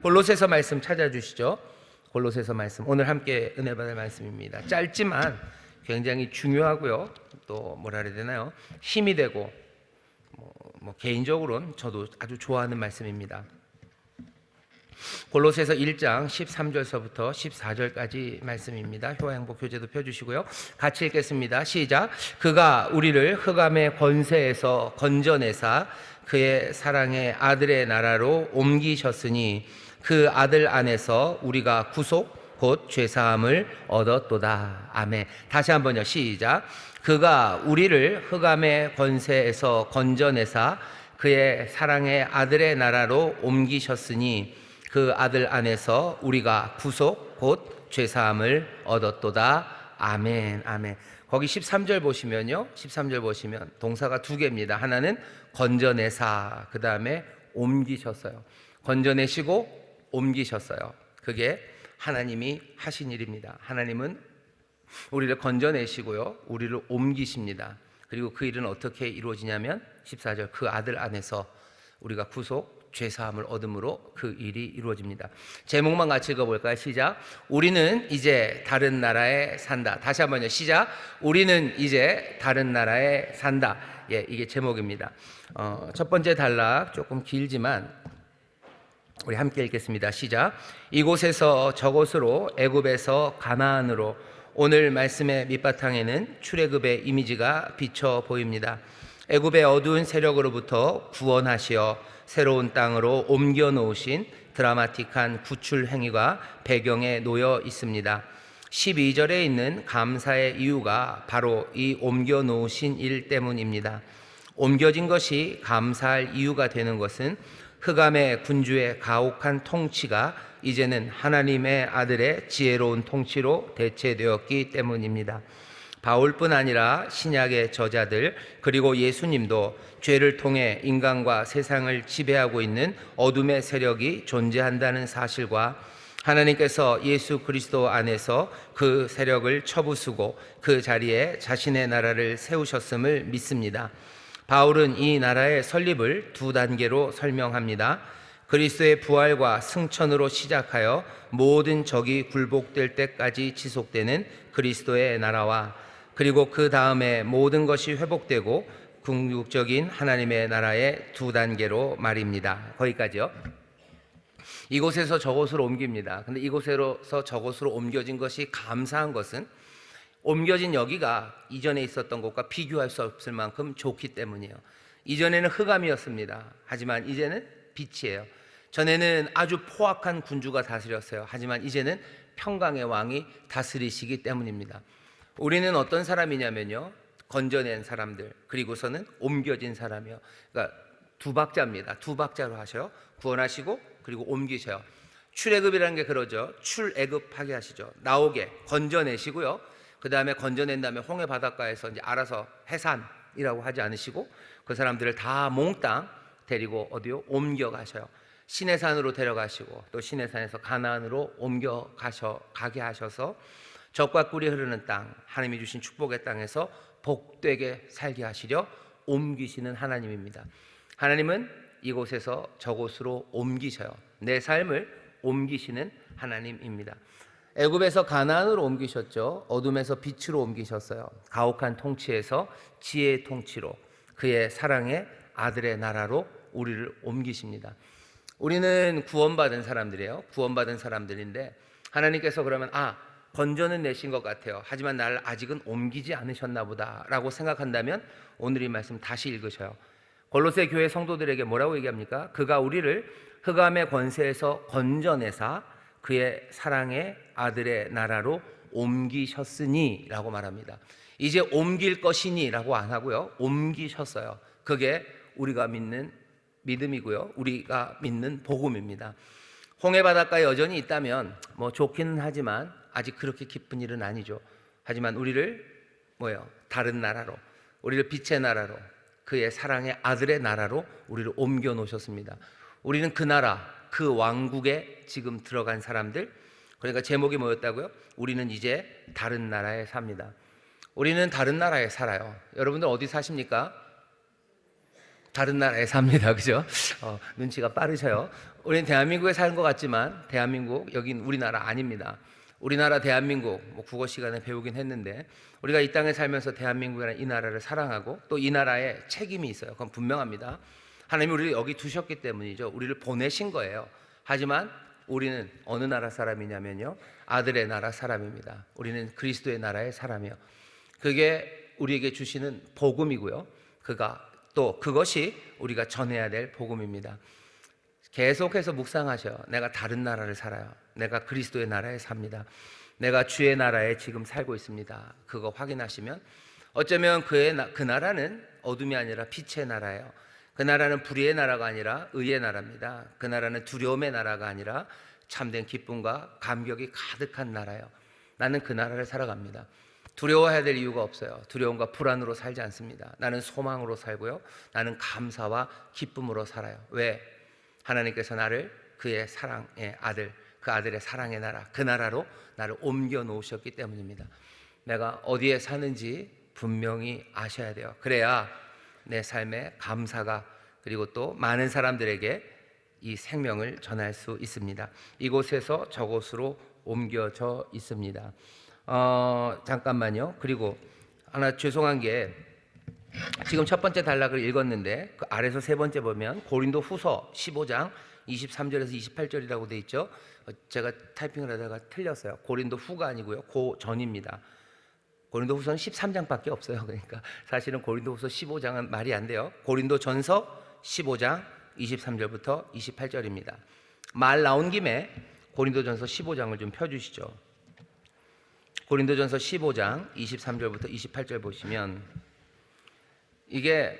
골로새서 말씀 찾아주시죠. 골로새서 말씀, 오늘 함께 은혜 받을 말씀입니다. 짧지만 굉장히 중요하고요, 또 뭐라 그래야 되나요, 힘이 되고 개인적으로는 저도 아주 좋아하는 말씀입니다. 골로새서 1장 13절서부터 14절까지 말씀입니다. 효행복 교재도 펴주시고요, 같이 읽겠습니다. 시작. 그가 우리를 흑암의 권세에서 건져내사 그의 사랑의 아들의 나라로 옮기셨으니 그 아들 안에서 우리가 구속 곧 죄사함을 얻었도다. 아멘. 다시 한번요. 시작. 그가 우리를 흑암의 권세에서 건져내사 그의 사랑의 아들의 나라로 옮기셨으니 그 아들 안에서 우리가 구속 곧 죄사함을 얻었도다. 아멘. 아멘. 거기 13절 보시면요, 13절 보시면 동사가 두 개입니다. 하나는 건져내사, 그 다음에 옮기셨어요. 건져내시고 옮기셨어요. 그게 하나님이 하신 일입니다. 하나님은 우리를 건져내시고요, 우리를 옮기십니다. 그리고 그 일은 어떻게 이루어지냐면 14절, 그 아들 안에서 우리가 구속 죄사함을 얻음으로 그 일이 이루어집니다. 제목만 같이 읽어볼까요? 시작. 우리는 이제 다른 나라에 산다. 다시 한번요. 시작. 우리는 이제 다른 나라에 산다. 예, 이게 제목입니다. 첫 번째 단락 조금 길지만 우리 함께 읽겠습니다. 시작. 이곳에서 저곳으로, 애굽에서 가나안으로. 오늘 말씀의 밑바탕에는 출애굽의 이미지가 비쳐 보입니다. 애굽의 어두운 세력으로부터 구원하시어 새로운 땅으로 옮겨 놓으신 드라마틱한 구출 행위가 배경에 놓여 있습니다. 12절에 있는 감사의 이유가 바로 이 옮겨 놓으신 일 때문입니다. 옮겨진 것이 감사할 이유가 되는 것은 흑암의 군주의 가혹한 통치가 이제는 하나님의 아들의 지혜로운 통치로 대체되었기 때문입니다. 바울뿐 아니라 신약의 저자들, 그리고 예수님도 죄를 통해 인간과 세상을 지배하고 있는 어둠의 세력이 존재한다는 사실과 하나님께서 예수 그리스도 안에서 그 세력을 쳐부수고 그 자리에 자신의 나라를 세우셨음을 믿습니다. 바울은 이 나라의 설립을 두 단계로 설명합니다. 그리스도의 부활과 승천으로 시작하여 모든 적이 굴복될 때까지 지속되는 그리스도의 나라와, 그리고 그 다음에 모든 것이 회복되고 궁극적인 하나님의 나라의 두 단계로 말입니다. 거기까지요. 이곳에서 저곳으로 옮깁니다. 근데 이곳에서 저곳으로 옮겨진 것이 감사한 것은 옮겨진 여기가 이전에 있었던 것과 비교할 수 없을 만큼 좋기 때문이에요. 이전에는 흑암이었습니다. 하지만 이제는 빛이에요. 전에는 아주 포악한 군주가 다스렸어요. 하지만 이제는 평강의 왕이 다스리시기 때문입니다. 우리는 어떤 사람이냐면요, 건져낸 사람들, 그리고서는 옮겨진 사람이요. 그러니까 두 박자입니다. 두 박자로 하셔요. 구원하시고 그리고 옮기셔요. 출애굽이라는 게 그러죠. 출애굽하게 하시죠. 나오게 건져내시고요, 그 다음에 건져낸 다음에 홍해 바닷가에서 이제 알아서 해산이라고 하지 않으시고 그 사람들을 다 몽땅 데리고 어디요? 옮겨가셔요. 시내산으로 데려가시고 또 시내산에서 가나안으로 가게 하셔서 젖과 꿀이 흐르는 땅, 하나님이 주신 축복의 땅에서 복되게 살게 하시려 옮기시는 하나님입니다. 하나님은 이곳에서 저곳으로 옮기셔요. 내 삶을 옮기시는 하나님입니다. 애굽에서 가나안으로 옮기셨죠. 어둠에서 빛으로 옮기셨어요. 가혹한 통치에서 지혜의 통치로, 그의 사랑의 아들의 나라로 우리를 옮기십니다. 우리는 구원받은 사람들이에요. 구원받은 사람들인데 하나님께서 그러면 건져는 내신 것 같아요. 하지만 나를 아직은 옮기지 않으셨나 보다 라고 생각한다면 오늘 이 말씀 다시 읽으셔요. 골로새 교회 성도들에게 뭐라고 얘기합니까? 그가 우리를 흑암의 권세에서 건져내사 그의 사랑의 아들의 나라로 옮기셨으니 라고 말합니다. 이제 옮길 것이니 라고 안 하고요, 옮기셨어요. 그게 우리가 믿는 믿음이고요, 우리가 믿는 복음입니다. 홍해 바닷가에 여전히 있다면 좋기는 하지만 아직 그렇게 기쁜 일은 아니죠. 하지만 우리를 다른 나라로, 우리를 빛의 나라로, 그의 사랑의 아들의 나라로 우리를 옮겨 놓으셨습니다. 우리는 그 나라, 그 왕국에 지금 들어간 사람들. 그러니까 제목이 뭐였다고요? 우리는 이제 다른 나라에 삽니다. 우리는 다른 나라에 살아요. 여러분들 어디 사십니까? 다른 나라에 삽니다. 그죠? 눈치가 빠르셔요. 우리는 대한민국에 사는 것 같지만 대한민국, 여긴 우리나라 아닙니다. 우리나라 대한민국 국어 시간에 배우긴 했는데 우리가 이 땅에 살면서 대한민국이라는 이 나라를 사랑하고 또 이 나라에 책임이 있어요. 그건 분명합니다. 하나님이 우리를 여기 두셨기 때문이죠. 우리를 보내신 거예요. 하지만 우리는 어느 나라 사람이냐면요, 아들의 나라 사람입니다. 우리는 그리스도의 나라의 사람이요. 그게 우리에게 주시는 복음이고요. 그것이 우리가 전해야 될 복음입니다. 계속해서 묵상하셔. 내가 다른 나라를 살아요. 내가 그리스도의 나라에 삽니다. 내가 주의 나라에 지금 살고 있습니다. 그거 확인하시면 어쩌면 그 나라는 어둠이 아니라 빛의 나라예요. 그 나라는 불의의 나라가 아니라 의의 나라입니다. 그 나라는 두려움의 나라가 아니라 참된 기쁨과 감격이 가득한 나라예요. 나는 그 나라를 살아갑니다. 두려워해야 될 이유가 없어요. 두려움과 불안으로 살지 않습니다. 나는 소망으로 살고요. 나는 감사와 기쁨으로 살아요. 왜? 하나님께서 나를 그의 사랑의 아들, 그 아들의 사랑의 나라, 그 나라로 나를 옮겨 놓으셨기 때문입니다. 내가 어디에 사는지 분명히 아셔야 돼요. 그래야 내 삶에 감사가, 그리고 또 많은 사람들에게 이 생명을 전할 수 있습니다. 이곳에서 저곳으로 옮겨져 있습니다. 잠깐만요. 그리고 하나 죄송한 게, 지금 첫 번째 단락을 읽었는데 그 아래서 세 번째 보면 고린도 후서 15장 23절에서 28절이라고 돼 있죠. 제가 타이핑을 하다가 틀렸어요. 고린도 후가 아니고요, 고 전입니다. 고린도 후서는 13장밖에 없어요. 그러니까 사실은 고린도 후서 15장은 말이 안 돼요. 고린도 전서 15장 23절부터 28절입니다. 말 나온 김에 고린도 전서 15장을 좀 펴주시죠. 고린도 전서 15장 23절부터 28절 보시면, 이게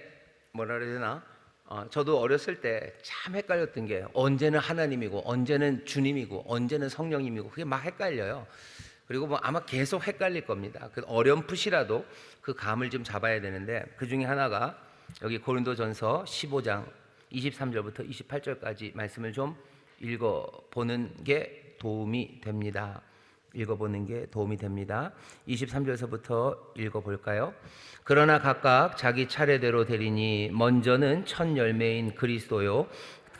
뭐라 그래야 되나? 저도 어렸을 때 참 헷갈렸던 게, 언제는 하나님이고 언제는 주님이고 언제는 성령님이고 그게 막 헷갈려요. 그리고 뭐 아마 계속 헷갈릴 겁니다. 그 어렴풋이라도 그 감을 좀 잡아야 되는데, 그 중에 하나가 여기 고린도전서 15장 23절부터 28절까지 말씀을 좀 읽어보는 게 도움이 됩니다. 23절에서부터 읽어볼까요? 그러나 각각 자기 차례대로 되리니 먼저는 첫 열매인 그리스도요,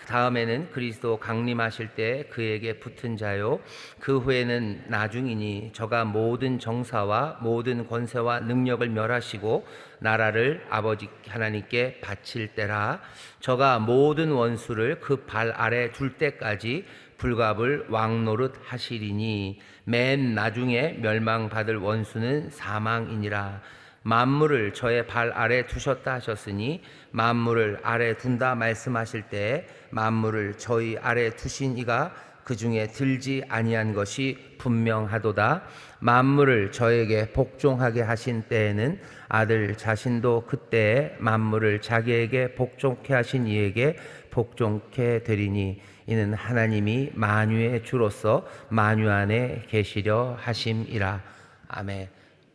다음에는 그리스도 강림하실 때 그에게 붙은 자요, 그 후에는 나중이니 저가 모든 정사와 모든 권세와 능력을 멸하시고 나라를 아버지 하나님께 바칠 때라. 저가 모든 원수를 그 발 아래 둘 때까지 불갑을 왕노릇 하시리니 맨 나중에 멸망받을 원수는 사망이니라. 만물을 저의 발 아래 두셨다 하셨으니 만물을 아래 둔다 말씀하실 때 만물을 저희 아래 두신 이가 그 중에 들지 아니한 것이 분명하도다. 만물을 저에게 복종하게 하신 때에는 아들 자신도 그때에 만물을 자기에게 복종케 하신 이에게 복종케 되리니 이는 하나님이 만유의 주로서 만유 안에 계시려 하심이라. 아멘.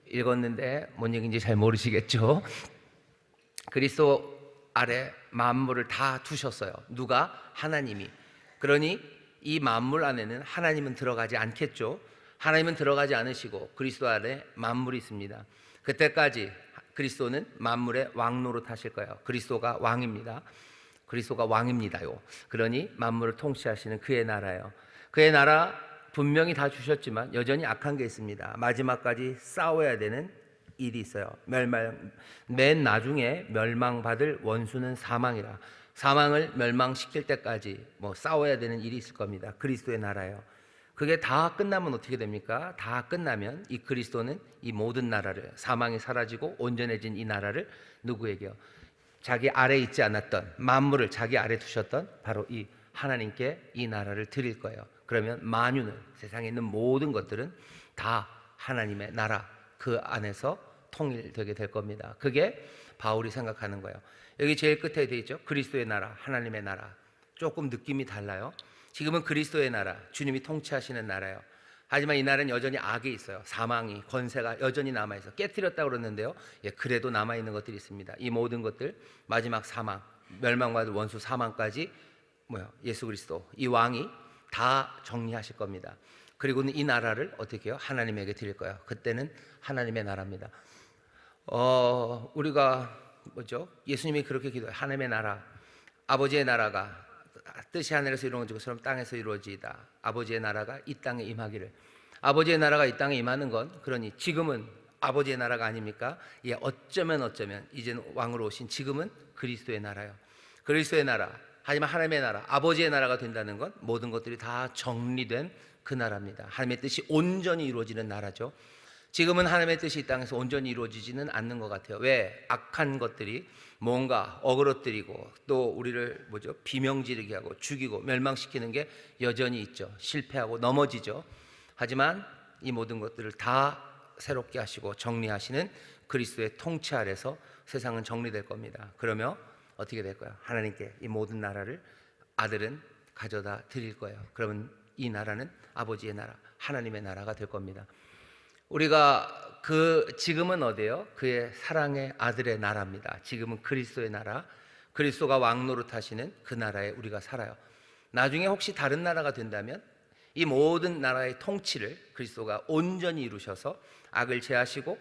읽었는데 뭔 얘기인지 잘 모르시겠죠? 그리스도 아래 만물을 다 두셨어요. 누가? 하나님이. 그러니 이 만물 안에는 하나님은 들어가지 않겠죠. 하나님은 들어가지 않으시고 그리스도 안에 만물이 있습니다. 그때까지 그리스도는 만물의 왕노릇 하실 거예요. 그리스도가 왕입니다. 그리스도가 왕입니다요. 그러니 만물을 통치하시는 그의 나라예요. 그의 나라 분명히 다 주셨지만 여전히 악한 게 있습니다. 마지막까지 싸워야 되는 일이 있어요. 맨 나중에 멸망받을 원수는 사망이라. 사망을 멸망시킬 때까지 싸워야 되는 일이 있을 겁니다. 그리스도의 나라예요. 그게 다 끝나면 어떻게 됩니까? 다 끝나면 이 그리스도는 이 모든 나라를, 사망이 사라지고 온전해진 이 나라를 누구에게요? 자기 아래 있지 않았던 만물을 자기 아래 두셨던 바로 이 하나님께 이 나라를 드릴 거예요. 그러면 만유는, 세상에 있는 모든 것들은 다 하나님의 나라, 그 안에서 통일되게 될 겁니다. 그게 바울이 생각하는 거예요. 여기 제일 끝에 되어 있죠. 그리스도의 나라, 하나님의 나라. 조금 느낌이 달라요. 지금은 그리스도의 나라, 주님이 통치하시는 나라예요. 하지만 이 나라는 여전히 악에 있어요. 사망이, 권세가 여전히 남아있어요. 깨뜨렸다고 그러는데요, 그래도 남아있는 것들이 있습니다. 이 모든 것들, 마지막 사망, 멸망받을 원수 사망까지 예수 그리스도, 이 왕이 다 정리하실 겁니다. 그리고는 이 나라를 어떻게 해요? 하나님에게 드릴 거예요. 그때는 하나님의 나라입니다. 우리가 뭐죠? 예수님이 그렇게 기도해요. 하나님의 나라, 아버지의 나라가 뜻이 하늘에서 이루어진 것처럼 땅에서 이루어지이다. 아버지의 나라가 이 땅에 임하기를. 아버지의 나라가 이 땅에 임하는 건 그러니 지금은 아버지의 나라가 아닙니까? 예, 어쩌면 이제는 왕으로 오신 지금은 그리스도의 나라요. 그리스도의 나라, 하지만 하나님의 나라, 아버지의 나라가 된다는 건 모든 것들이 다 정리된 그 나라입니다. 하나님의 뜻이 온전히 이루어지는 나라죠. 지금은 하나님의 뜻이 이 땅에서 온전히 이루어지지는 않는 것 같아요. 왜? 악한 것들이 뭔가 어그러뜨리고 또 우리를 비명지르게 하고 죽이고 멸망시키는 게 여전히 있죠. 실패하고 넘어지죠. 하지만 이 모든 것들을 다 새롭게 하시고 정리하시는 그리스도의 통치 아래서 세상은 정리될 겁니다. 그러면 어떻게 될까요? 하나님께 이 모든 나라를 아들은 가져다 드릴 거예요. 그러면 이 나라는 아버지의 나라, 하나님의 나라가 될 겁니다. 우리가 지금은 어디예요? 그의 사랑의 아들의 나라입니다. 지금은 그리스도의 나라, 그리스도가 왕 노릇하시는 그 나라에 우리가 살아요. 나중에 혹시 다른 나라가 된다면 이 모든 나라의 통치를 그리스도가 온전히 이루셔서 악을 제하시고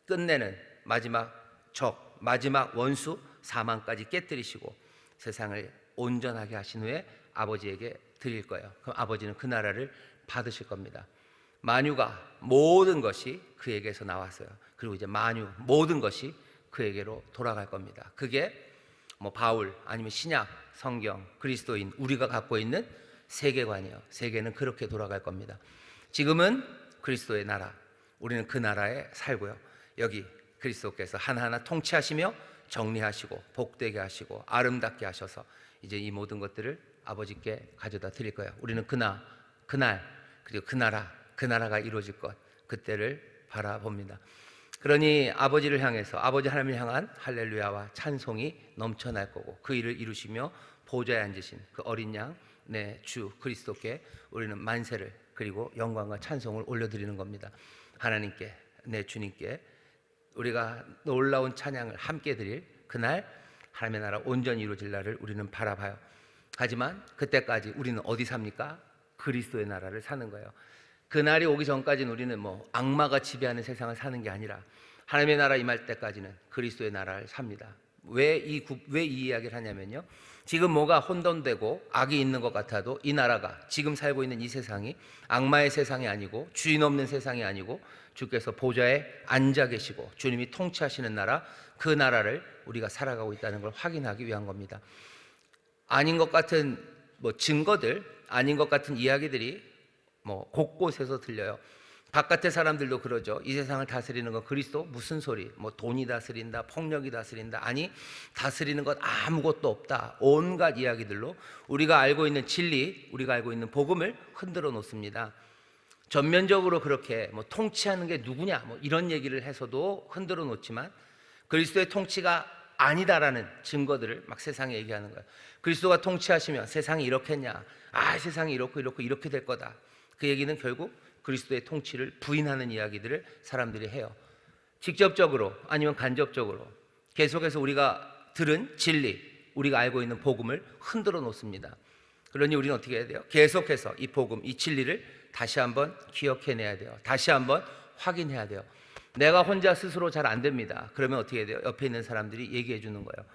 끝내는 마지막 적, 마지막 원수 사망까지 깨뜨리시고 세상을 온전하게 하신 후에 아버지에게 드릴 거예요. 그럼 아버지는 그 나라를 받으실 겁니다. 만유가 모든 것이 그에게서 나왔어요. 그리고 이제 만유 모든 것이 그에게로 돌아갈 겁니다. 그게 바울 아니면 신약, 성경, 그리스도인 우리가 갖고 있는 세계관이에요. 세계는 그렇게 돌아갈 겁니다. 지금은 그리스도의 나라, 우리는 그 나라에 살고요. 여기 그리스도께서 하나하나 통치하시며 정리하시고 복되게 하시고 아름답게 하셔서 이제 이 모든 것들을 아버지께 가져다 드릴 거예요. 우리는 그날 그리고 그 나라가 이루어질 것, 그때를 바라봅니다. 그러니 아버지를 향해서 아버지 하나님을 향한 할렐루야와 찬송이 넘쳐날 거고 그 일을 이루시며 보좌에 앉으신 그 어린 양 내 주 그리스도께 우리는 만세를 그리고 영광과 찬송을 올려드리는 겁니다. 하나님께, 내 주님께 우리가 놀라운 찬양을 함께 드릴 그날 하나님의 나라 온전히 이루어질 날을 우리는 바라봐요. 하지만 그때까지 우리는 어디 삽니까? 그리스도의 나라를 사는 거예요. 그날이 오기 전까지는 우리는 악마가 지배하는 세상을 사는 게 아니라 하나님의 나라 임할 때까지는 그리스도의 나라를 삽니다. 왜 이 이야기를 하냐면요, 지금 뭐가 혼돈되고 악이 있는 것 같아도 이 나라가 지금 살고 있는 이 세상이 악마의 세상이 아니고 주인 없는 세상이 아니고 주께서 보좌에 앉아 계시고 주님이 통치하시는 나라, 그 나라를 우리가 살아가고 있다는 걸 확인하기 위한 겁니다. 아닌 것 같은 증거들, 아닌 것 같은 이야기들이 곳곳에서 들려요. 바깥의 사람들도 그러죠. 이 세상을 다스리는 건 그리스도? 무슨 소리? 돈이 다스린다, 폭력이 다스린다. 아니, 다스리는 것 아무것도 없다. 온갖 이야기들로 우리가 알고 있는 진리, 우리가 알고 있는 복음을 흔들어 놓습니다. 전면적으로 그렇게 통치하는 게 누구냐 이런 얘기를 해서도 흔들어 놓지만 그리스도의 통치가 아니다라는 증거들을 막 세상에 얘기하는 거예요. 그리스도가 통치하시면 세상이 이렇겠냐? 세상이 이렇게 될 거다. 그 얘기는 결국 그리스도의 통치를 부인하는 이야기들을 사람들이 해요. 직접적으로 아니면 간접적으로 계속해서 우리가 들은 진리, 우리가 알고 있는 복음을 흔들어 놓습니다. 그러니 우리는 어떻게 해야 돼요? 계속해서 이 복음, 이 진리를 다시 한번 기억해내야 돼요. 다시 한번 확인해야 돼요. 내가 혼자 스스로 잘 안 됩니다. 그러면 어떻게 해야 돼요? 옆에 있는 사람들이 얘기해 주는 거예요.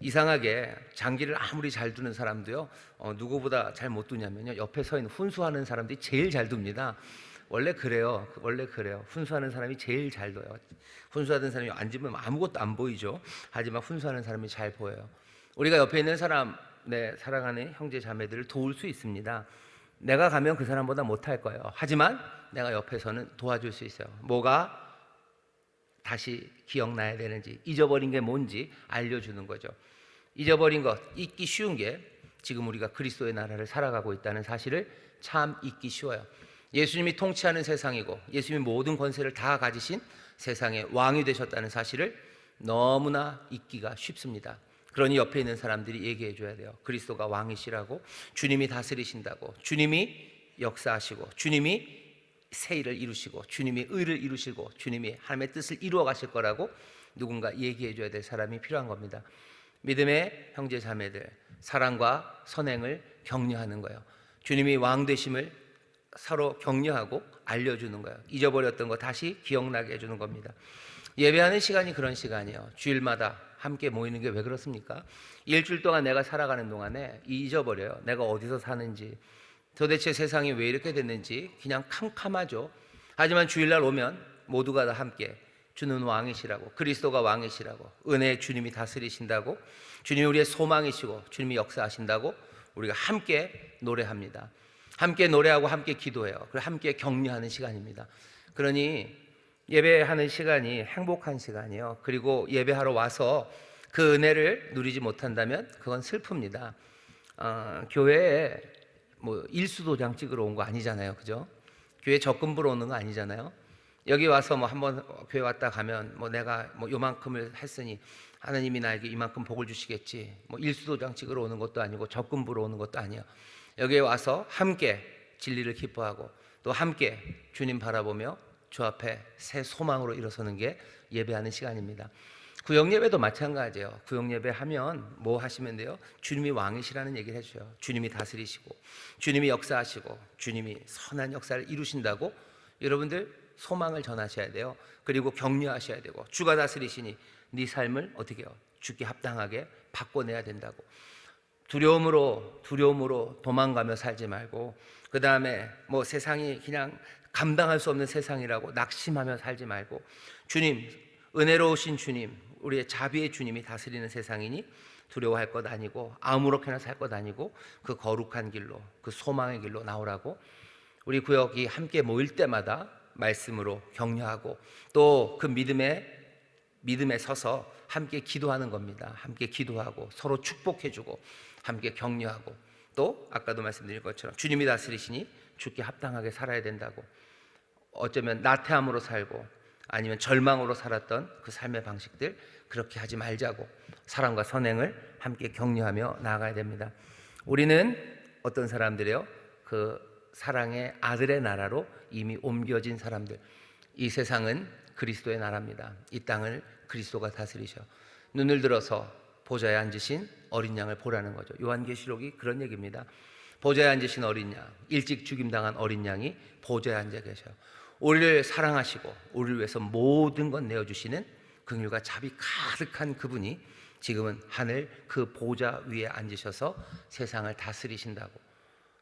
이상하게 장기를 아무리 잘 두는 사람도요, 누구보다 잘 못 두냐면요, 옆에 서 있는 훈수하는 사람들이 제일 잘 둡니다. 원래 그래요. 훈수하는 사람이 제일 잘 둬요. 훈수하던 사람이 앉으면 아무것도 안 보이죠. 하지만 훈수하는 사람이 잘 보여요. 우리가 옆에 있는 사람, 내 사랑하는 형제 자매들을 도울 수 있습니다. 내가 가면 그 사람보다 못할 거예요. 하지만 내가 옆에서는 도와줄 수 있어요. 뭐가 다시 기억나야 되는지, 잊어버린 게 뭔지 알려주는 거죠. 잊어버린 것, 잊기 쉬운 게 지금 우리가 그리스도의 나라를 살아가고 있다는 사실을 참 잊기 쉬워요. 예수님이 통치하는 세상이고 예수님이 모든 권세를 다 가지신 세상의 왕이 되셨다는 사실을 너무나 잊기가 쉽습니다. 그러니 옆에 있는 사람들이 얘기해 줘야 돼요. 그리스도가 왕이시라고, 주님이 다스리신다고, 주님이 역사하시고, 주님이 새 일을 이루시고, 주님이 의를 이루시고, 주님이 하나님의 뜻을 이루어 가실 거라고 누군가 얘기해 줘야 될 사람이 필요한 겁니다. 믿음의 형제 자매들, 사랑과 선행을 격려하는 거예요. 주님이 왕 되심을 서로 격려하고 알려주는 거예요. 잊어버렸던 거 다시 기억나게 해주는 겁니다. 예배하는 시간이 그런 시간이에요. 주일마다 함께 모이는 게 왜 그렇습니까? 일주일 동안 내가 살아가는 동안에 잊어버려요. 내가 어디서 사는지, 도대체 세상이 왜 이렇게 됐는지 그냥 캄캄하죠. 하지만 주일날 오면 모두가 다 함께 주는 왕이시라고, 그리스도가 왕이시라고, 은혜의 주님이 다스리신다고, 주님이 우리의 소망이시고 주님이 역사하신다고 우리가 함께 노래합니다. 함께 노래하고 함께 기도해요. 그리고 함께 격려하는 시간입니다. 그러니 예배하는 시간이 행복한 시간이에요. 그리고 예배하러 와서 그 은혜를 누리지 못한다면 그건 슬픕니다. 교회에 뭐 일수도장 찍으러 온 거 아니잖아요, 그죠? 교회 적금 부러 오는 거 아니잖아요. 여기 와서 뭐 한번 교회 왔다 가면 뭐 내가 뭐 요만큼을 했으니 하나님이 나에게 이만큼 복을 주시겠지, 뭐 일수도장 찍으러 오는 것도 아니고 적금 부러 오는 것도 아니에요. 여기에 와서 함께 진리를 기뻐하고 또 함께 주님 바라보며 주 앞에 새 소망으로 일어서는 게 예배하는 시간입니다. 구역예배도 마찬가지예요. 구역예배 하면 뭐 하시면 돼요? 주님이 왕이시라는 얘기를 해줘요. 주님이 다스리시고 주님이 역사하시고 주님이 선한 역사를 이루신다고 여러분들 소망을 전하셔야 돼요. 그리고 격려하셔야 되고, 주가 다스리시니 네 삶을 어떻게 해요? 주께 합당하게 바꿔내야 된다고. 두려움으로 도망가며 살지 말고, 그 다음에 뭐 세상이 그냥 감당할 수 없는 세상이라고 낙심하며 살지 말고, 주님, 은혜로우신 주님, 우리의 자비의 주님이 다스리는 세상이니 두려워할 것 아니고 아무렇게나 살 것 아니고 그 거룩한 길로, 그 소망의 길로 나오라고 우리 구역이 함께 모일 때마다 말씀으로 격려하고 또 그 믿음에 서서 함께 기도하는 겁니다. 함께 기도하고 서로 축복해주고 함께 격려하고, 또 아까도 말씀드린 것처럼 주님이 다스리시니 주께 합당하게 살아야 된다고. 어쩌면 나태함으로 살고 아니면 절망으로 살았던 그 삶의 방식들 그렇게 하지 말자고 사랑과 선행을 함께 격려하며 나아가야 됩니다. 우리는 어떤 사람들이요? 그 사랑의 아들의 나라로 이미 옮겨진 사람들. 이 세상은 그리스도의 나라입니다. 이 땅을 그리스도가 다스리셔. 눈을 들어서 보좌에 앉으신 어린 양을 보라는 거죠. 요한계시록이 그런 얘기입니다. 보좌에 앉으신 어린 양, 일찍 죽임당한 어린 양이 보좌에 앉아 계셔요. 우리를 사랑하시고 우리를 위해서 모든 것 내어주시는 긍휼과 자비 가득한 그분이 지금은 하늘 그 보좌 위에 앉으셔서 세상을 다스리신다고.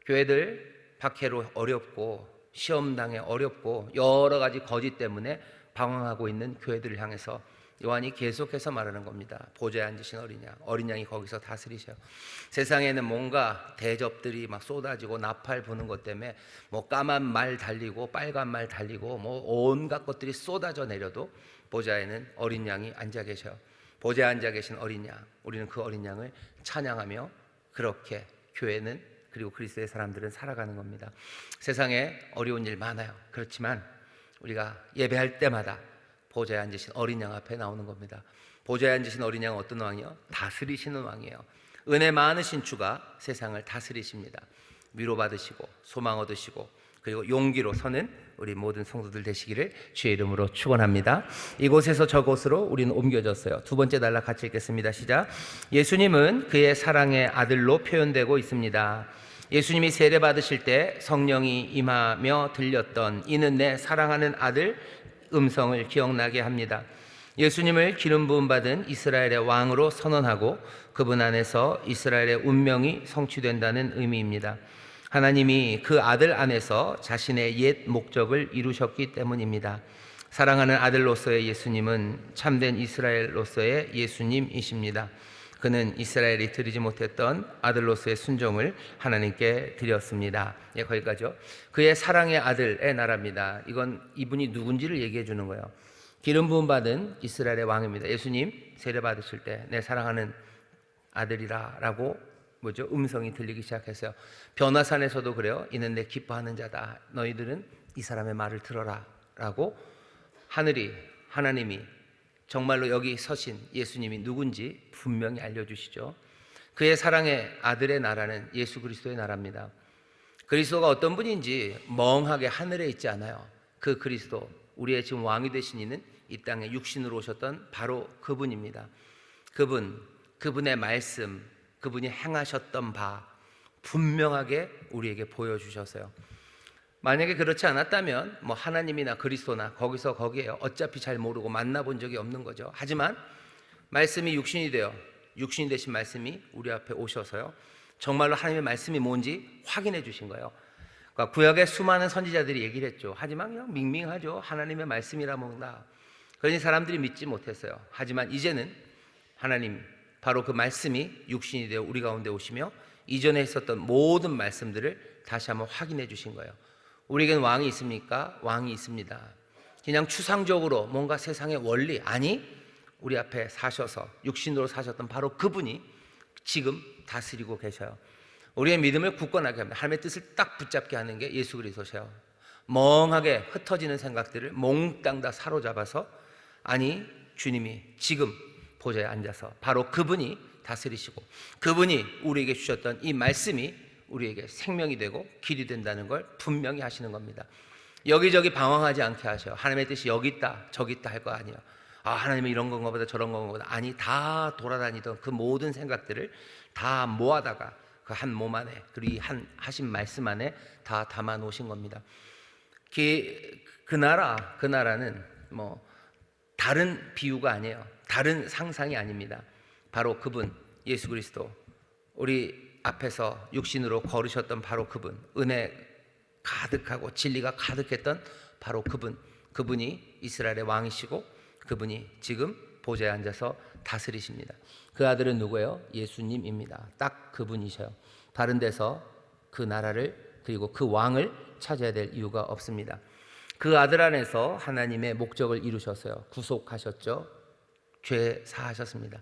교회들 박해로 어렵고 시험당해 어렵고 여러 가지 거짓 때문에 방황하고 있는 교회들을 향해서 요한이 계속해서 말하는 겁니다. 보좌에 앉으신 어린 양이 거기서 다스리셔요. 세상에는 뭔가 대접들이 막 쏟아지고 나팔 부는 것 때문에 뭐 까만 말 달리고 빨간 말 달리고 뭐 온갖 것들이 쏟아져 내려도 보좌에는 어린 양이 앉아 계셔요. 보좌에 앉아 계신 어린 양, 우리는 그 어린 양을 찬양하며 그렇게 교회는, 그리고 그리스도의 사람들은 살아가는 겁니다. 세상에 어려운 일 많아요. 그렇지만 우리가 예배할 때마다 보좌에 앉으신 어린 양 앞에 나오는 겁니다. 보좌에 앉으신 어린 양은 어떤 왕이요? 다스리시는 왕이에요. 은혜 많으신 주가 세상을 다스리십니다. 위로받으시고 소망 얻으시고 그리고 용기로 서는 우리 모든 성도들 되시기를 주의 이름으로 축원합니다. 이곳에서 저곳으로 우리는 옮겨졌어요. 두 번째 단락 같이 읽겠습니다. 시작. 예수님은 그의 사랑의 아들로 표현되고 있습니다. 예수님이 세례 받으실 때 성령이 임하며 들렸던 이는 내 사랑하는 아들 음성을 기억나게 합니다. 예수님을 기름 부음 받은 이스라엘의 왕으로 선언하고 그분 안에서 이스라엘의 운명이 성취된다는 의미입니다. 하나님이 그 아들 안에서 자신의 옛 목적을 이루셨기 때문입니다. 사랑하는 아들로서의 예수님은 참된 이스라엘로서의 예수님이십니다. 그는 이스라엘이 드리지 못했던 아들로서의 순종을 하나님께 드렸습니다. 예, 거기까지요. 그의 사랑의 아들의 나라입니다. 이분이 누군지를 얘기해 주는 거예요. 기름 부음 받은 이스라엘의 왕입니다. 예수님 세례 받으실 때 내 사랑하는 아들이라라고 음성이 들리기 시작했어요. 변화산에서도 그래요. 이는 내 기뻐하는 자다. 너희들은 이 사람의 말을 들어라라고 하나님이 정말로 여기 서신 예수님이 누군지 분명히 알려주시죠. 그의 사랑의 아들의 나라는 예수 그리스도의 나라입니다. 그리스도가 어떤 분인지 멍하게 하늘에 있지 않아요. 그 그리스도, 우리의 지금 왕이 되신 이는 이 땅에 육신으로 오셨던 바로 그분입니다. 그분의 말씀, 그분이 행하셨던 바 분명하게 우리에게 보여주셨어요. 만약에 그렇지 않았다면 뭐 하나님이나 그리스도나 거기서 거기에요. 어차피 잘 모르고 만나본 적이 없는 거죠. 하지만 말씀이 육신이 되어 육신이 되신 말씀이 우리 앞에 오셔서요, 정말로 하나님의 말씀이 뭔지 확인해 주신 거예요. 그러니까 구약의 수많은 선지자들이 얘기를 했죠. 하지만 그냥 밍밍하죠. 하나님의 말씀이라 뭔가. 그러니 사람들이 믿지 못했어요. 하지만 이제는 하나님, 바로 그 말씀이 육신이 되어 우리 가운데 오시며 이전에 했었던 모든 말씀들을 다시 한번 확인해 주신 거예요. 우리에겐 왕이 있습니까? 왕이 있습니다. 그냥 추상적으로 뭔가 세상의 원리, 아니, 우리 앞에 사셔서 육신으로 사셨던 바로 그분이 지금 다스리고 계셔요. 우리의 믿음을 굳건하게 합니다. 하나님의 뜻을 딱 붙잡게 하는 게 예수 그리스도세요. 멍하게 흩어지는 생각들을 몽땅 다 사로잡아서, 아니, 주님이 지금 보좌에 앉아서 바로 그분이 다스리시고 그분이 우리에게 주셨던 이 말씀이 우리에게 생명이 되고 길이 된다는 걸 분명히 하시는 겁니다. 여기저기 방황하지 않게 하셔요. 하나님의 뜻이 여기 있다 저기 있다 할 거 아니에요. 하나님은 이런 건가 보다 저런 건가 보다. 아니, 다 돌아다니던 그 모든 생각들을 다 모아다가 그 한 몸 안에, 그리고 이 한 하신 말씀 안에 다 담아 놓으신 겁니다. 그 나라는 뭐 다른 비유가 아니에요. 다른 상상이 아닙니다. 바로 그분 예수 그리스도, 우리 앞에서 육신으로 걸으셨던 바로 그분, 은혜 가득하고 진리가 가득했던 바로 그분이 이스라엘의 왕이시고 그분이 지금 보좌에 앉아서 다스리십니다. 그 아들은 누구예요? 예수님입니다. 딱 그분이셔요. 다른 데서 그 나라를, 그리고 그 왕을 찾아야 될 이유가 없습니다. 그 아들 안에서 하나님의 목적을 이루셨어요. 구속하셨죠. 죄 사하셨습니다.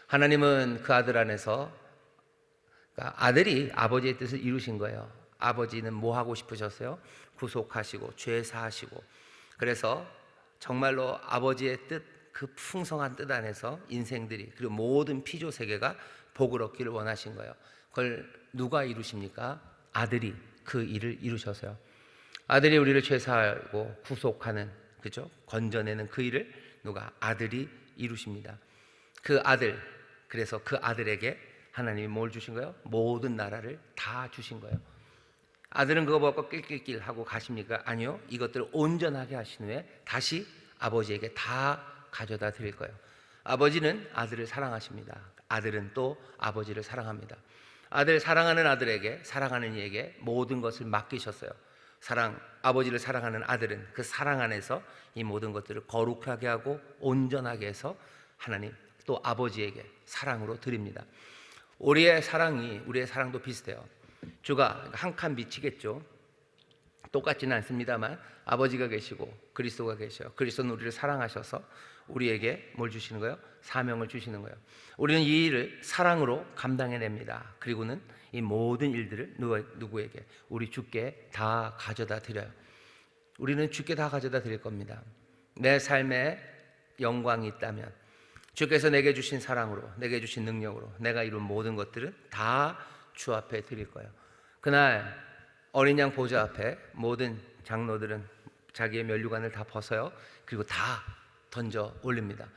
하나님은 그 아들 안에서, 그러니까 아들이 아버지의 뜻을 이루신 거예요. 아버지는 뭐 하고 싶으셨어요? 구속하시고 죄 사하시고. 그래서 정말로 아버지의 뜻, 그 풍성한 뜻 안에서 인생들이, 그리고 모든 피조 세계가 복을 얻기를 원하신 거예요. 그걸 누가 이루십니까? 아들이 그 일을 이루셔서요. 아들이 우리를 죄 사하고 구속하는, 그죠? 건져내는 그 일을 누가? 아들이 이루십니다. 그 아들, 그래서 그 아들에게 하나님이 뭘 주신 거예요? 모든 나라를 다 주신 거예요. 아들은 그거 먹고 낄낄낄 하고 가십니까? 아니요. 이것들을 온전하게 하신 후에 다시 아버지에게 다 가져다 드릴 거예요. 아버지는 아들을 사랑하십니다. 아들은 또 아버지를 사랑합니다. 아들, 사랑하는 아들에게, 사랑하는 이에게 모든 것을 맡기셨어요. 아버지를 사랑하는 아들은 그 사랑 안에서 이 모든 것들을 거룩하게 하고 온전하게 해서 하나님 또 아버지에게 사랑으로 드립니다. 우리의 사랑도 비슷해요. 주가 한 칸 밑이겠죠. 똑같지는 않습니다만 아버지가 계시고 그리스도가 계셔요. 그리스도는 우리를 사랑하셔서 우리에게 뭘 주시는 거예요? 사명을 주시는 거예요. 우리는 이 일을 사랑으로 감당해냅니다. 그리고는 이 모든 일들을 누구에게? 우리 주께 다 가져다 드려요. 우리는 주께 다 가져다 드릴 겁니다. 내 삶에 영광이 있다면 주께서 내게 주신 사랑으로, 내게 주신 능력으로 내가 이룬 모든 것들은 다 주 앞에 드릴 거예요. 그날 어린 양 보좌 앞에 모든 장로들은 자기의 면류관을 다 벗어요. 그리고 다 던져 올립니다.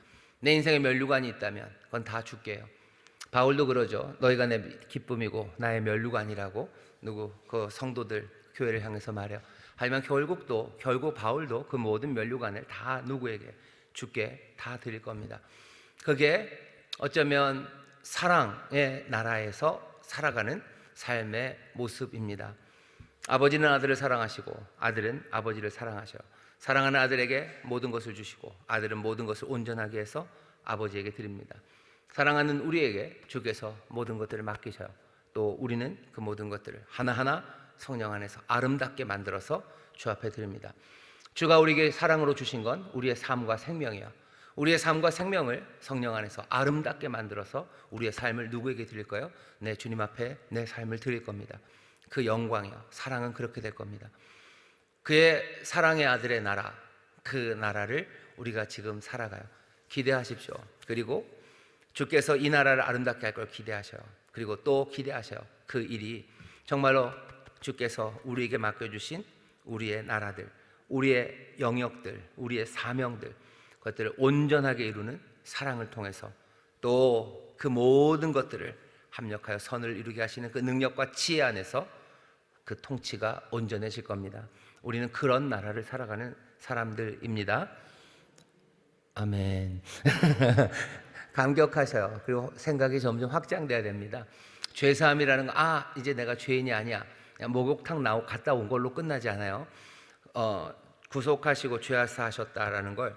내 인생에 면류관이 있다면 그건 다 줄게요. 바울도 그러죠. 너희가 내 기쁨이고 나의 면류관이라고 그 성도들 교회를 향해서 말해요. 하지만 결국 바울도 그 모든 면류관을 다 누구에게? 주께 다 드릴 겁니다. 그게 어쩌면 사랑의 나라에서 살아가는 삶의 모습입니다. 아버지는 아들을 사랑하시고 아들은 아버지를 사랑하셔요. 사랑하는 아들에게 모든 것을 주시고 아들은 모든 것을 온전하게 해서 아버지에게 드립니다. 사랑하는 우리에게 주께서 모든 것들을 맡기셔요. 또 우리는 그 모든 것들을 하나하나 성령 안에서 아름답게 만들어서 주 앞에 드립니다. 주가 우리에게 사랑으로 주신 건 우리의 삶과 생명이에요. 우리의 삶과 생명을 성령 안에서 아름답게 만들어서 우리의 삶을 누구에게 드릴 거예요? 내 주님 앞에 내 삶을 드릴 겁니다. 그 영광이요, 사랑은 그렇게 될 겁니다. 그의 사랑의 아들의 나라, 그 나라를 우리가 지금 살아가요. 기대하십시오. 그리고 주께서 이 나라를 아름답게 할 걸 기대하셔요. 그리고 또 기대하셔요. 그 일이 정말로 주께서 우리에게 맡겨주신 우리의 나라들, 우리의 영역들, 우리의 사명들, 그것들을 온전하게 이루는 사랑을 통해서 또 그 모든 것들을 합력하여 선을 이루게 하시는 그 능력과 지혜 안에서 그 통치가 온전해질 겁니다. 우리는 그런 나라를 살아가는 사람들입니다. 아멘. 감격하셔요. 그리고 생각이 점점 확장돼야 됩니다. 죄사함이라는 거, 이제 내가 죄인이 아니야, 그냥 목욕탕 갔다 온 걸로 끝나지 않아요. 구속하시고 죄사하셨다라는 걸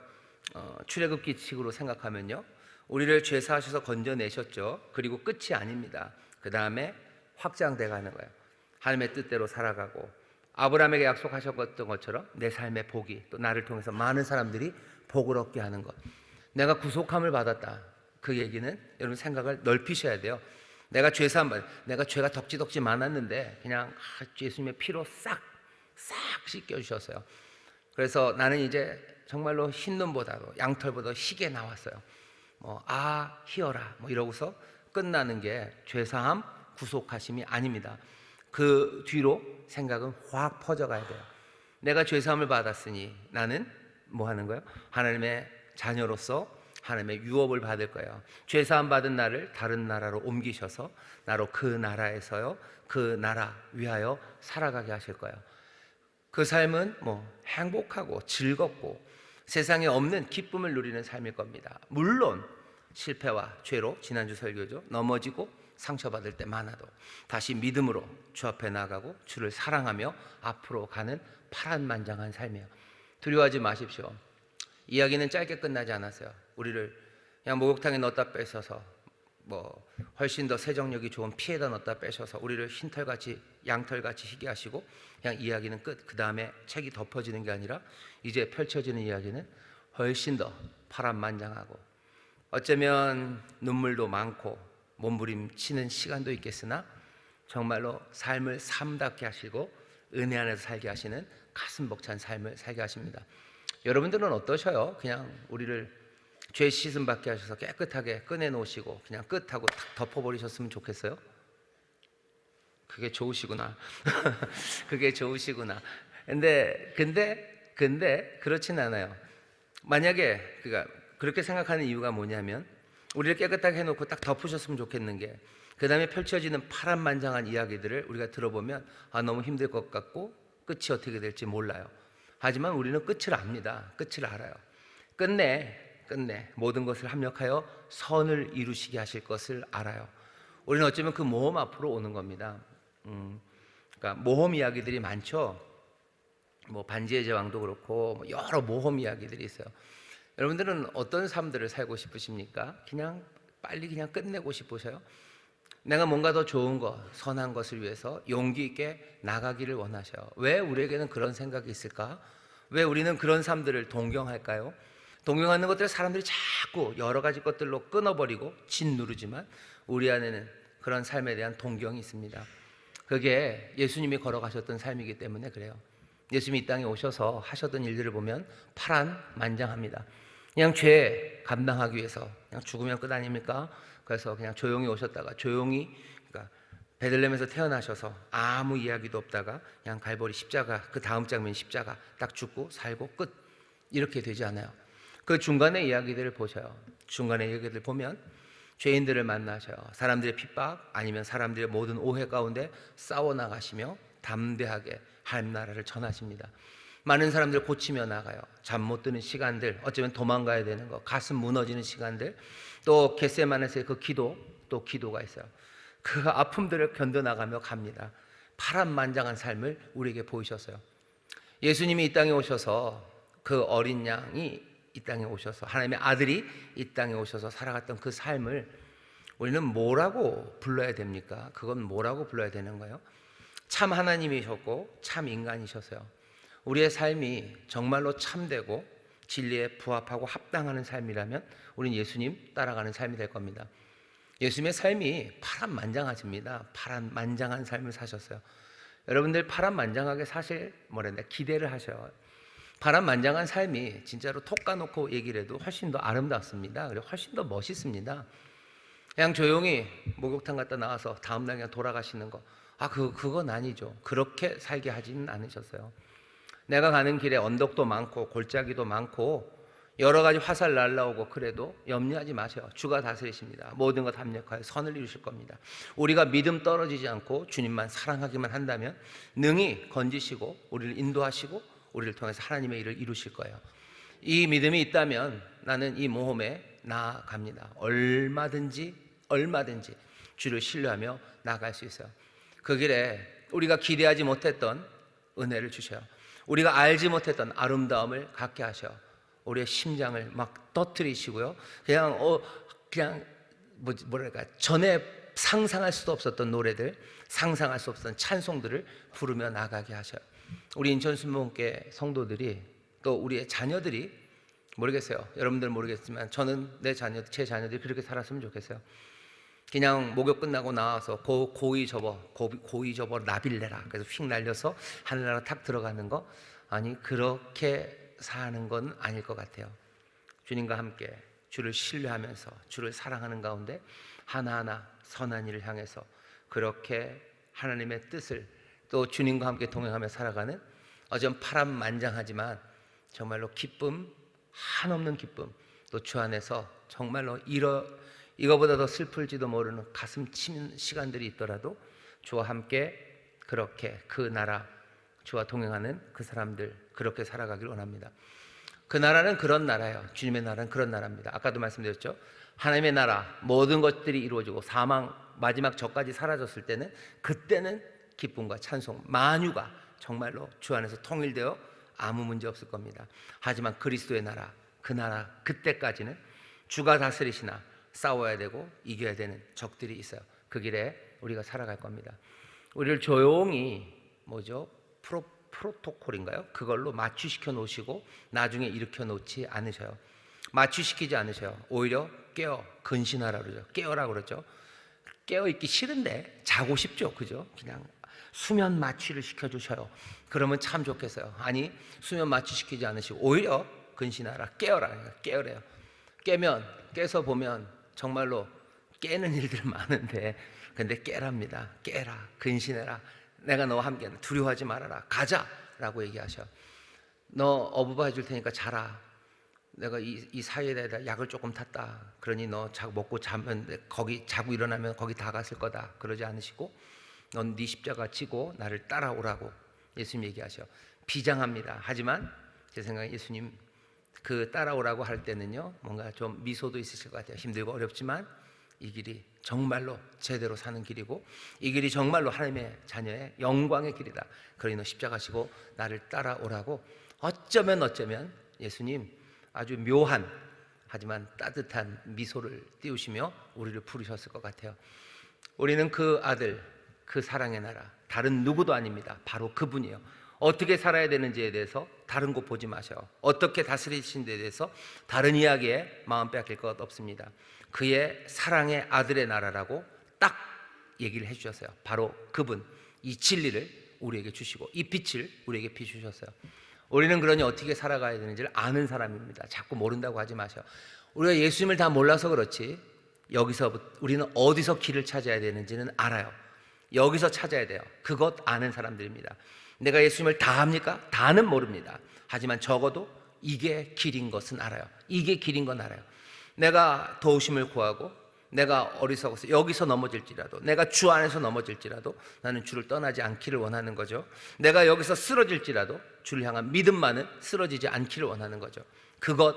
출애굽기식으로 생각하면요, 우리를 죄사하셔서 건져내셨죠. 그리고 끝이 아닙니다. 그 다음에 확장돼 가는 거예요. 하나님의 뜻대로 살아가고, 아브라함에게 약속하셨던 것처럼 내 삶의 복이, 또 나를 통해서 많은 사람들이 복을 얻게 하는 것. 내가 구속함을 받았다, 그 얘기는 여러분 생각을 넓히셔야 돼요. 내가 내가 죄가 덕지덕지 많았는데 그냥 예수님의 피로 싹 씻겨주셨어요. 그래서 나는 이제 정말로 흰 눈보다도 양털보다 희게 나왔어요. 희어라 이러고서 끝나는 게 죄사함, 구속하심이 아닙니다. 그 뒤로 생각은 확 퍼져가야 돼요. 내가 죄사함을 받았으니 나는 뭐 하는 거예요? 하나님의 자녀로서 하나님의 유업을 받을 거예요. 죄사함 받은 나를 다른 나라로 옮기셔서 나로 그 나라에서요, 그 나라 위하여 살아가게 하실 거예요. 그 삶은 행복하고 즐겁고 세상에 없는 기쁨을 누리는 삶일 겁니다. 물론 실패와 죄로, 지난주 설교죠, 넘어지고 상처받을 때 많아도 다시 믿음으로 주 앞에 나가고 주를 사랑하며 앞으로 가는 파란만장한 삶이에요. 두려워하지 마십시오. 이야기는 짧게 끝나지 않았어요. 우리를 그냥 목욕탕에 넣었다 빼셔서 훨씬 더 세정력이 좋은 피에다 넣었다 빼셔서 우리를 흰털같이 양털같이 희게 하시고 그냥 이야기는 끝. 그 다음에 책이 덮어지는 게 아니라 이제 펼쳐지는 이야기는 훨씬 더 파란만장하고, 어쩌면 눈물도 많고 몸부림치는 시간도 있겠으나 정말로 삶을 삶답게 하시고 은혜 안에서 살게 하시는 가슴 벅찬 삶을 살게 하십니다. 여러분들은 어떠셔요? 그냥 우리를 죄 씻음 받게 하셔서 깨끗하게 꺼내놓으시고 그냥 끝하고 탁 덮어버리셨으면 좋겠어요? 그게 좋으시구나. 그게 좋으시구나. 근데 그렇진 않아요. 만약에 그렇게 생각하는 이유가 뭐냐면, 우리를 깨끗하게 해놓고 딱 덮으셨으면 좋겠는 게, 그 다음에 펼쳐지는 파란만장한 이야기들을 우리가 들어보면 너무 힘들 것 같고 끝이 어떻게 될지 몰라요. 하지만 우리는 끝을 압니다. 끝을 알아요. 끝내 모든 것을 합력하여 선을 이루시게 하실 것을 알아요. 우리는 어쩌면 그 모험 앞으로 오는 겁니다. 그러니까 모험 이야기들이 많죠. 반지의 제왕도 그렇고 여러 모험 이야기들이 있어요. 여러분들은 어떤 삶들을 살고 싶으십니까? 빨리 끝내고 싶으세요? 내가 뭔가 더 좋은 것, 선한 것을 위해서 용기 있게 나가기를 원하셔요. 왜 우리에게는 그런 생각이 있을까? 왜 우리는 그런 삶들을 동경할까요? 동경하는 것들을 사람들이 자꾸 여러 가지 것들로 끊어버리고 짓누르지만 우리 안에는 그런 삶에 대한 동경이 있습니다. 그게 예수님이 걸어가셨던 삶이기 때문에 그래요. 예수님이 이 땅에 오셔서 하셨던 일들을 보면 파란만장합니다. 그냥 죄 감당하기 위해서 그냥 죽으면 끝 아닙니까? 그래서 그냥 조용히 오셨다가 조용히, 베들레헴에서 태어나셔서 아무 이야기도 없다가 그냥 갈보리 십자가, 그 다음 장면 십자가 딱 죽고 살고 끝, 이렇게 되지 않아요. 그 중간의 이야기들을 보셔요. 중간의 이야기들을 보면 죄인들을 만나셔요. 사람들의 핍박 아니면 사람들의 모든 오해 가운데 싸워나가시며 담대하게 하나님 나라를 전하십니다. 많은 사람들 고치며 나가요. 잠 못 드는 시간들, 어쩌면 도망가야 되는 거, 가슴 무너지는 시간들, 또 겟세마네스의 그 기도가 있어요. 그 아픔들을 견뎌나가며 갑니다. 파란만장한 삶을 우리에게 보이셨어요. 예수님이 이 땅에 오셔서, 그 어린 양이 이 땅에 오셔서, 하나님의 아들이 이 땅에 오셔서 살아갔던 그 삶을 우리는 뭐라고 불러야 됩니까? 그건 뭐라고 불러야 되는 거예요? 참 하나님이셨고 참 인간이셨어요. 우리의 삶이 정말로 참되고 진리에 부합하고 합당하는 삶이라면 우리는 예수님 따라가는 삶이 될 겁니다. 예수님의 삶이 파란만장하십니다. 파란만장한 삶을 사셨어요. 여러분들 파란만장하게 사실 기대를 하셔요. 파란만장한 삶이 진짜로 톡 까놓고 얘기를 해도 훨씬 더 아름답습니다. 그리고 훨씬 더 멋있습니다. 그냥 조용히 목욕탕 갔다 나와서 다음날 그냥 돌아가시는 거, 그건 아니죠. 그렇게 살게 하지는 않으셨어요. 내가 가는 길에 언덕도 많고 골짜기도 많고 여러 가지 화살 날라오고 그래도 염려하지 마세요. 주가 다스리십니다. 모든 것 합력하여 선을 이루실 겁니다. 우리가 믿음 떨어지지 않고 주님만 사랑하기만 한다면 능히 건지시고 우리를 인도하시고 우리를 통해서 하나님의 일을 이루실 거예요. 이 믿음이 있다면 나는 이 모험에 나아갑니다. 얼마든지 주를 신뢰하며 나아갈 수 있어요. 그 길에 우리가 기대하지 못했던 은혜를 주셔요. 우리가 알지 못했던 아름다움을 갖게 하셔. 우리의 심장을 막 터뜨리시고요. 그냥 뭐랄까, 전에 상상할 수도 없었던 노래들, 상상할 수 없었던 찬송들을 부르며 나가게 하셔요. 우리 인천순복음교회 성도들이, 또 우리의 자녀들이, 모르겠어요. 여러분들 모르겠지만 저는 제 자녀들이 그렇게 살았으면 좋겠어요. 그냥 목욕 끝나고 나와서 고이 접어 나빌레라, 그래서 휙 날려서 하늘나라 탁 들어가는 거, 아니 그렇게 사는 건 아닐 것 같아요. 주님과 함께 주를 신뢰하면서 주를 사랑하는 가운데 하나하나 선한 일을 향해서 그렇게 하나님의 뜻을, 또 주님과 함께 동행하며 살아가는, 어전 파란만장하지만 정말로 기쁨, 한없는 기쁨, 또 주 안에서 정말로 이거보다 더 슬플지도 모르는 가슴 치는 시간들이 있더라도 주와 함께 그렇게 그 나라, 주와 동행하는 그 사람들, 그렇게 살아가길 원합니다. 그 나라는 그런 나라예요. 주님의 나라는 그런 나라입니다. 아까도 말씀드렸죠. 하나님의 나라, 모든 것들이 이루어지고 사망, 마지막 저까지 사라졌을 때는, 그때는 기쁨과 찬송, 만유가 정말로 주 안에서 통일되어 아무 문제 없을 겁니다. 하지만 그리스도의 나라, 그 나라, 그때까지는 주가 다스리시나 싸워야 되고 이겨야 되는 적들이 있어요. 그 길에 우리가 살아갈 겁니다. 우리를 조용히 프로토콜인가요? 그걸로 마취시켜 놓으시고 나중에 일으켜 놓지 않으셔요. 마취시키지 않으셔요. 오히려 근신하라 그러죠. 깨어라 그러죠. 깨어있기 싫은데 자고 싶죠. 그죠? 그냥 수면 마취를 시켜주셔요. 그러면 참 좋겠어요. 아니, 수면 마취시키지 않으시고 오히려 근신하라, 깨어래요. 깨서 보면 정말로 깨는 일들 많은데, 근데 깨랍니다. 깨라, 근신해라, 내가 너와 함께, 두려워하지 말아라, 가자 라고 얘기하셔. 너 어부바 해줄 테니까 자라. 내가 이 사이에다 약을 조금 탔다. 그러니 너 먹고 자면, 거기 자고 일어나면 거기 다 갔을 거다. 그러지 않으시고 넌 네 십자가 지고 나를 따라오라고 예수님 얘기하셔. 비장합니다. 하지만 제 생각에 예수님 그 따라오라고 할 때는요, 뭔가 좀 미소도 있으실 것 같아요. 힘들고 어렵지만 이 길이 정말로 제대로 사는 길이고, 이 길이 정말로 하나님의 자녀의 영광의 길이다. 그러니 너 십자가 지고 나를 따라오라고 어쩌면 예수님 아주 묘한 하지만 따뜻한 미소를 띄우시며 우리를 부르셨을 것 같아요. 우리는 그 아들, 그 사랑의 나라, 다른 누구도 아닙니다. 바로 그분이에요. 어떻게 살아야 되는지에 대해서 다른 곳 보지 마셔. 어떻게 다스리신 데 대해서 다른 이야기에 마음 빼앗길 것 없습니다. 그의 사랑의 아들의 나라라고 딱 얘기를 해주셨어요. 바로 그분, 이 진리를 우리에게 주시고 이 빛을 우리에게 비추셨어요. 우리는 그러니 어떻게 살아가야 되는지를 아는 사람입니다. 자꾸 모른다고 하지 마셔. 우리가 예수님을 다 몰라서 그렇지, 여기서부터 우리는 어디서 길을 찾아야 되는지는 알아요. 여기서 찾아야 돼요. 그것 아는 사람들입니다. 내가 예수님을 다 합니까? 다는 모릅니다. 하지만 적어도 이게 길인 것은 알아요. 이게 길인 건 알아요. 내가 도우심을 구하고 내가 어리석어서 여기서 넘어질지라도, 내가 주 안에서 넘어질지라도 나는 주를 떠나지 않기를 원하는 거죠. 내가 여기서 쓰러질지라도 주를 향한 믿음만은 쓰러지지 않기를 원하는 거죠. 그것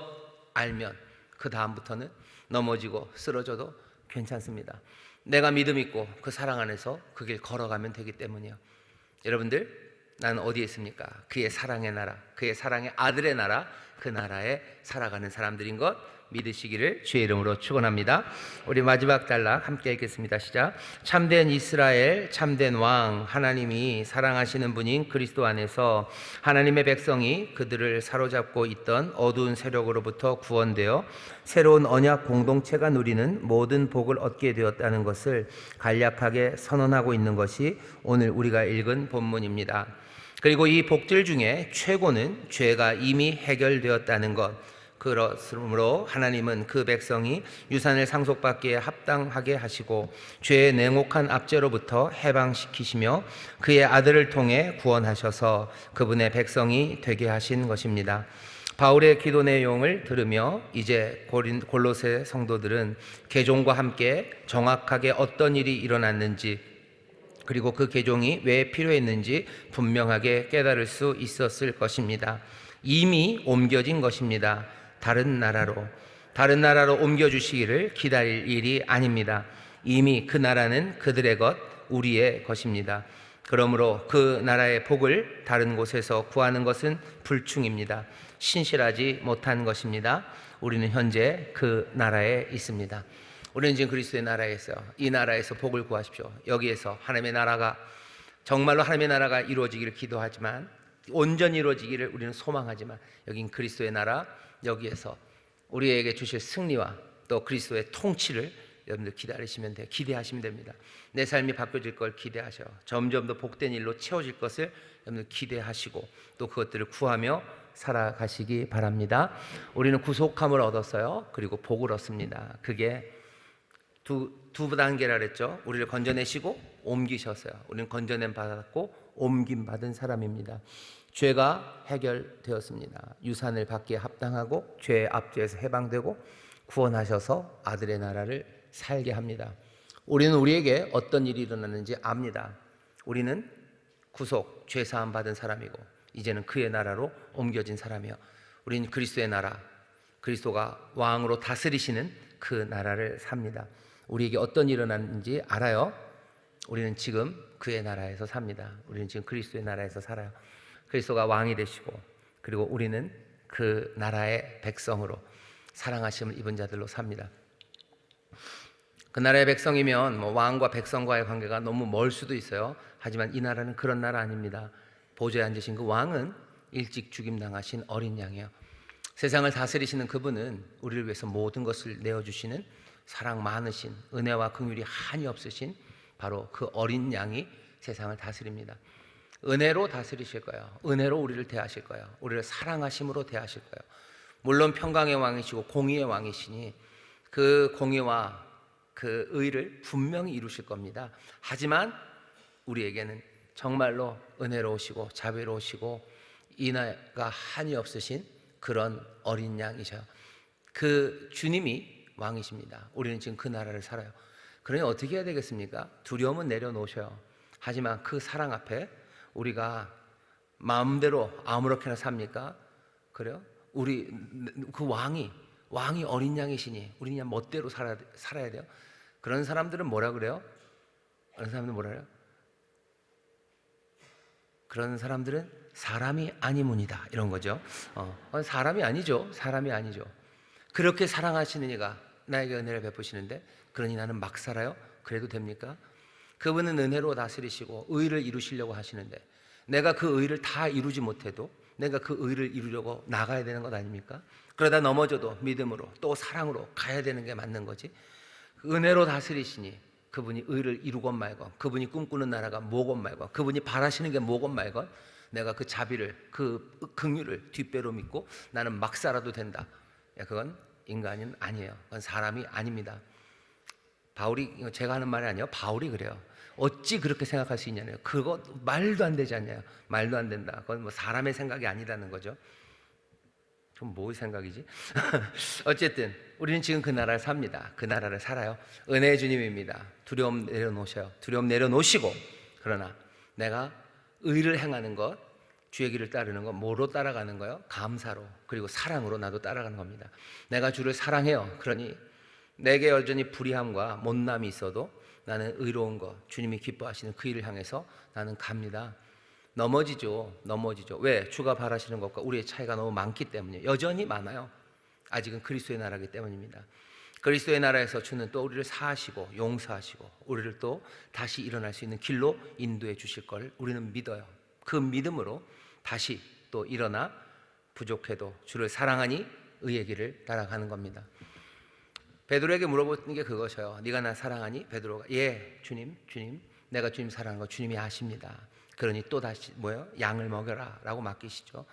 알면 그 다음부터는 넘어지고 쓰러져도 괜찮습니다. 내가 믿음 있고 그 사랑 안에서 그 길 걸어가면 되기 때문이요. 여러분들, 나는 어디에 있습니까? 그의 사랑의 나라, 그의 사랑의 아들의 나라, 그 나라에 살아가는 사람들인 것 믿으시기를 주의 이름으로 축원합니다. 우리 마지막 단락 함께 읽겠습니다. 시작. 참된 이스라엘, 참된 왕, 하나님이 사랑하시는 분인 그리스도 안에서 하나님의 백성이 그들을 사로잡고 있던 어두운 세력으로부터 구원되어 새로운 언약 공동체가 누리는 모든 복을 얻게 되었다는 것을 간략하게 선언하고 있는 것이 오늘 우리가 읽은 본문입니다. 그리고 이 복들 중에 최고는 죄가 이미 해결되었다는 것. 그러므로 하나님은 그 백성이 유산을 상속받기에 합당하게 하시고 죄의 냉혹한 압제로부터 해방시키시며 그의 아들을 통해 구원하셔서 그분의 백성이 되게 하신 것입니다. 바울의 기도 내용을 들으며 이제 골로새 성도들은 개종과 함께 정확하게 어떤 일이 일어났는지, 그리고 그 개종이 왜 필요했는지 분명하게 깨달을 수 있었을 것입니다. 이미 옮겨진 것입니다. 다른 나라로 옮겨주시기를 기다릴 일이 아닙니다. 이미 그 나라는 그들의 것, 우리의 것입니다. 그러므로 그 나라의 복을 다른 곳에서 구하는 것은 불충입니다. 신실하지 못한 것입니다. 우리는 현재 그 나라에 있습니다. 우리는 지금 그리스도의 나라에 있어요. 이 나라에서 복을 구하십시오. 여기에서 하나님의 나라가, 정말로 하나님의 나라가 이루어지기를 기도하지만, 온전히 이루어지기를 우리는 소망하지만, 여긴 그리스도의 나라, 여기에서 우리에게 주실 승리와 또 그리스도의 통치를 여러분들 기대하시면 됩니다. 내 삶이 바뀌어질 걸 기대하셔. 점점 더 복된 일로 채워질 것을 여러분들 기대하시고 또 그것들을 구하며 살아가시기 바랍니다. 우리는 구속함을 얻었어요. 그리고 복을 얻습니다. 그게 두 단계라 그랬죠. 우리를 건져내시고 옮기셨어요. 우리는 건져냄 받았고 옮김 받은 사람입니다. 죄가 해결되었습니다. 유산을 받기에 합당하고 죄의 압제에서 해방되고 구원하셔서 아들의 나라를 살게 합니다. 우리는 우리에게 어떤 일이 일어났는지 압니다. 우리는 구속, 죄사함 받은 사람이고 이제는 그의 나라로 옮겨진 사람이요. 우리는 그리스도의 나라, 그리스도가 왕으로 다스리시는 그 나라를 삽니다. 우리에게 어떤 일이 일어났는지 알아요. 우리는 지금 그의 나라에서 삽니다. 우리는 지금 그리스도의 나라에서 살아요. 그리스도가 왕이 되시고 그리고 우리는 그 나라의 백성으로 사랑하심을 입은 자들로 삽니다. 그 나라의 백성이면 왕과 백성과의 관계가 너무 멀 수도 있어요. 하지만 이 나라는 그런 나라 아닙니다. 보좌에 앉으신 그 왕은 일찍 죽임당하신 어린 양이에요. 세상을 다스리시는 그분은 우리를 위해서 모든 것을 내어주시는 사랑 많으신, 은혜와 긍휼이 한이 없으신 바로 그 어린 양이 세상을 다스립니다. 은혜로 다스리실 거예요. 은혜로 우리를 대하실 거예요. 우리를 사랑하심으로 대하실 거예요. 물론 평강의 왕이시고 공의의 왕이시니 그 공의와 그 의를 분명히 이루실 겁니다. 하지만 우리에게는 정말로 은혜로우시고 자비로우시고 인애가 한이 없으신 그런 어린 양이셔요. 그 주님이 왕이십니다. 우리는 지금 그 나라를 살아요. 그러니 어떻게 해야 되겠습니까? 두려움은 내려놓으셔요. 하지만 그 사랑 앞에 우리가 마음대로 아무렇게나 삽니까? 그래요? 우리 그 왕이 어린 양이시니 우리 그냥 멋대로 살아야 돼요. 그런 사람들은 뭐라 그래요? 그런 사람들은 뭐라 그래요? 그런 사람들은 사람이 아니문이다 이런 거죠. 사람이 아니죠. 사람이 아니죠. 그렇게 사랑하시는 이가 나에게 은혜를 베푸시는데 그러니 나는 막 살아요? 그래도 됩니까? 그분은 은혜로 다스리시고 의를 이루시려고 하시는데 내가 그 의를 다 이루지 못해도 내가 그 의를 이루려고 나가야 되는 것 아닙니까? 그러다 넘어져도 믿음으로 또 사랑으로 가야 되는 게 맞는 거지. 은혜로 다스리시니 그분이 의를 이루건 말건, 그분이 꿈꾸는 나라가 뭐건 말건, 그분이 바라시는 게 뭐건 말건 내가 그 자비를, 그 긍휼을 뒷배로 믿고 나는 막 살아도 된다. 그건 인간은 아니에요. 그건 사람이 아닙니다. 바울이, 제가 하는 말이 아니에요. 바울이 그래요. 어찌 그렇게 생각할 수 있냐고요. 그거 말도 안 되지 않냐요. 말도 안 된다. 그건 뭐 사람의 생각이 아니라는 거죠. 그럼 뭐 생각이지? 어쨌든 우리는 지금 그 나라를 삽니다. 그 나라를 살아요. 은혜의 주님입니다. 두려움 내려놓으셔요. 두려움 내려놓으시고 그러나 내가 의를 행하는 것, 주의 길을 따르는 것, 뭐로 따라가는 거요? 감사로 그리고 사랑으로 나도 따라가는 겁니다. 내가 주를 사랑해요. 그러니 내게 여전히 불의함과 못남이 있어도 나는 의로운 것, 주님이 기뻐하시는 그 일을 향해서 나는 갑니다. 넘어지죠. 왜? 주가 바라시는 것과 우리의 차이가 너무 많기 때문이에요. 여전히 많아요. 아직은 그리스도의 나라이기 때문입니다. 그리스도의 나라에서 주는 또 우리를 사하시고 용서하시고 우리를 또 다시 일어날 수 있는 길로 인도해 주실 걸 우리는 믿어요. 그 믿음으로 다시 또 일어나 부족해도 주를 사랑하니 의의 길을 따라가는 겁니다. 베드로에게 물어보는 게 그것이에요. 네가 나 사랑하니? 베드로가 예 주님 내가 주님 사랑하는 거 주님이 아십니다. 그러니 또 다시 양을 먹여라 라고 맡기시죠.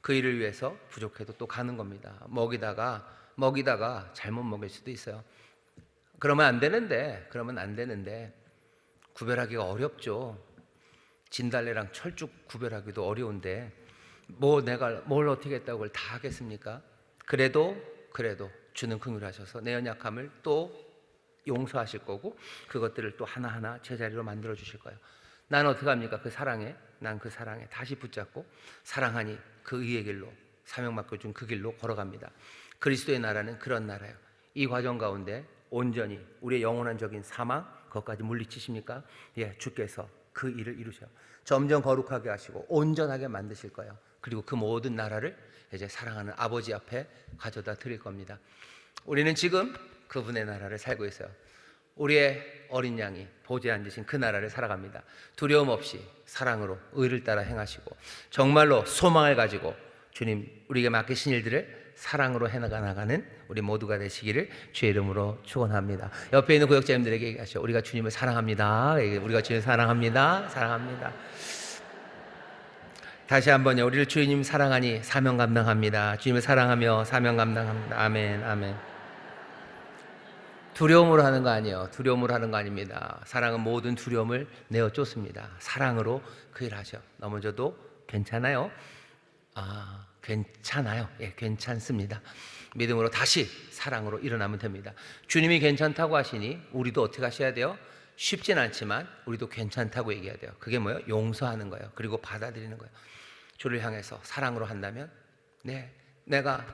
그 일을 위해서 부족해도 또 가는 겁니다. 먹이다가 잘못 먹일 수도 있어요. 그러면 안 되는데 구별하기가 어렵죠. 진달래랑 철쭉 구별하기도 어려운데 뭐 내가 뭘 어떻게 했다고 그걸 다 하겠습니까? 그래도 주는 긍휼하셔서 내 연약함을 또 용서하실 거고 그것들을 또 하나하나 제자리로 만들어 주실 거예요. 난 어떻게 합니까? 그 사랑에, 난 그 사랑에 다시 붙잡고 사랑하니 그 의의 길로, 사명 맡겨 준 그 길로 걸어갑니다. 그리스도의 나라는 그런 나라예요. 이 과정 가운데 온전히 우리의 영원한적인 사망 그것까지 물리치십니까? 예, 주께서 그 일을 이루셔 점점 거룩하게 하시고 온전하게 만드실 거예요. 그리고 그 모든 나라를 이제 사랑하는 아버지 앞에 가져다 드릴 겁니다. 우리는 지금 그분의 나라를 살고 있어요. 우리의 어린 양이 보좌에 앉으신 그 나라를 살아갑니다. 두려움 없이 사랑으로 의를 따라 행하시고 정말로 소망을 가지고 주님 우리에게 맡기신 일들을 사랑으로 해나가는 우리 모두가 되시기를 주의 이름으로 축원합니다. 옆에 있는 구역자님들에게 얘기하시죠. 우리가 주님을 사랑합니다. 우리가 주님을 사랑합니다. 사랑합니다. 다시 한번요. 우리를 주님 사랑하니 사명 감당합니다. 주님을 사랑하며 사명 감당합니다. 아멘, 아멘. 두려움으로 하는 거 아니에요. 두려움으로 하는 거 아닙니다. 사랑은 모든 두려움을 내어 쫓습니다. 사랑으로 그 일 하죠. 넘어져도 괜찮아요. 괜찮아요. 예, 괜찮습니다. 믿음으로 다시 사랑으로 일어나면 됩니다. 주님이 괜찮다고 하시니 우리도 어떻게 하셔야 돼요? 쉽진 않지만 우리도 괜찮다고 얘기해야 돼요. 그게 뭐예요? 용서하는 거예요. 그리고 받아들이는 거예요. 주를 향해서 사랑으로 한다면 내가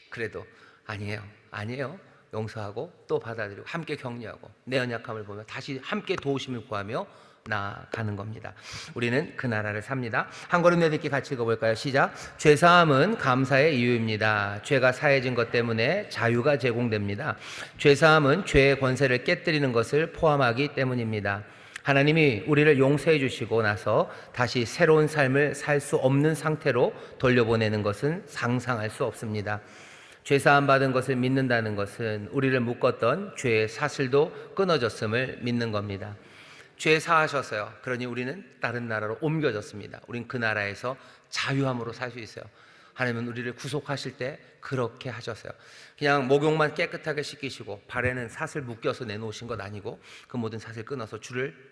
그래도 아니에요. 용서하고 또 받아들이고 함께 격려하고 내 연약함을 보며 다시 함께 도우심을 구하며 나아가는 겁니다. 우리는 그 나라를 삽니다. 한 걸음 내딛기 같이 읽어볼까요? 시작. 죄사함은 감사의 이유입니다. 죄가 사해진 것 때문에 자유가 제공됩니다. 죄사함은 죄의 권세를 깨뜨리는 것을 포함하기 때문입니다. 하나님이 우리를 용서해 주시고 나서 다시 새로운 삶을 살 수 없는 상태로 돌려보내는 것은 상상할 수 없습니다. 죄사함 받은 것을 믿는다는 것은 우리를 묶었던 죄의 사슬도 끊어졌음을 믿는 겁니다. 죄 사하셨어요. 그러니 우리는 다른 나라로 옮겨졌습니다. 우린 그 나라에서 자유함으로 살 수 있어요. 하나님은 우리를 구속하실 때 그렇게 하셨어요. 그냥 목욕만 깨끗하게 씻기시고 발에는 사슬 묶여서 내놓으신 것 아니고 그 모든 사슬 끊어서 주를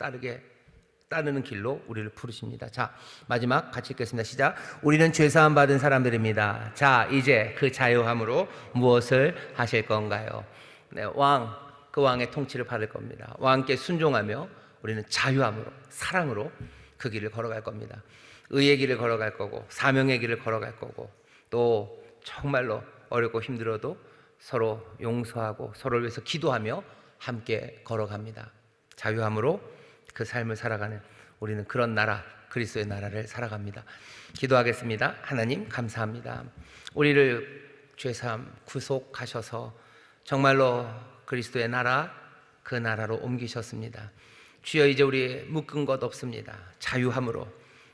따르는 길로 우리를 부르십니다. 자, 마지막 같이 읽겠습니다. 시작. 우리는 죄사함 받은 사람들입니다. 자, 이제 그 자유함으로 무엇을 하실 건가요? 그 왕의 통치를 받을 겁니다. 왕께 순종하며 우리는 자유함으로 사랑으로 그 길을 걸어갈 겁니다. 의의 길을 걸어갈 거고 사명의 길을 걸어갈 거고 또 정말로 어렵고 힘들어도 서로 용서하고 서로를 위해서 기도하며 함께 걸어갑니다. 자유함으로 그 삶을 살아가는 우리는 그런 나라, 그리스도의 나라를 살아갑니다. 기도하겠습니다. 하나님 감사합니다. 우리를 죄사함 구속하셔서 정말로 그리스도의 나라, 그 나라로 옮기셨습니다. 주여 이제 우리 묶은 것 없습니다. 자유함으로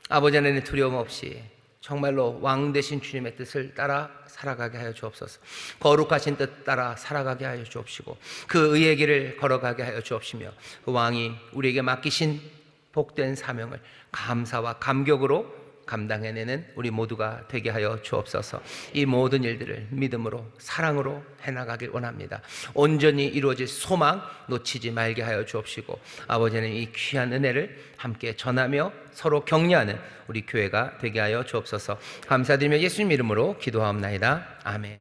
아버지 하나님의 두려움 없이 정말로 왕 되신 주님의 뜻을 따라 살아가게 하여 주옵소서. 거룩하신 뜻 따라 살아가게 하여 주옵시고 그 의의 길을 걸어가게 하여 주옵시며 그 왕이 우리에게 맡기신 복된 사명을 감사와 감격으로 감당해내는 우리 모두가 되게 하여 주옵소서. 이 모든 일들을 믿음으로 사랑으로 해나가길 원합니다. 온전히 이루어질 소망 놓치지 말게 하여 주옵시고 아버지는 이 귀한 은혜를 함께 전하며 서로 격려하는 우리 교회가 되게 하여 주옵소서. 감사드리며 예수님 이름으로 기도하옵나이다. 아멘.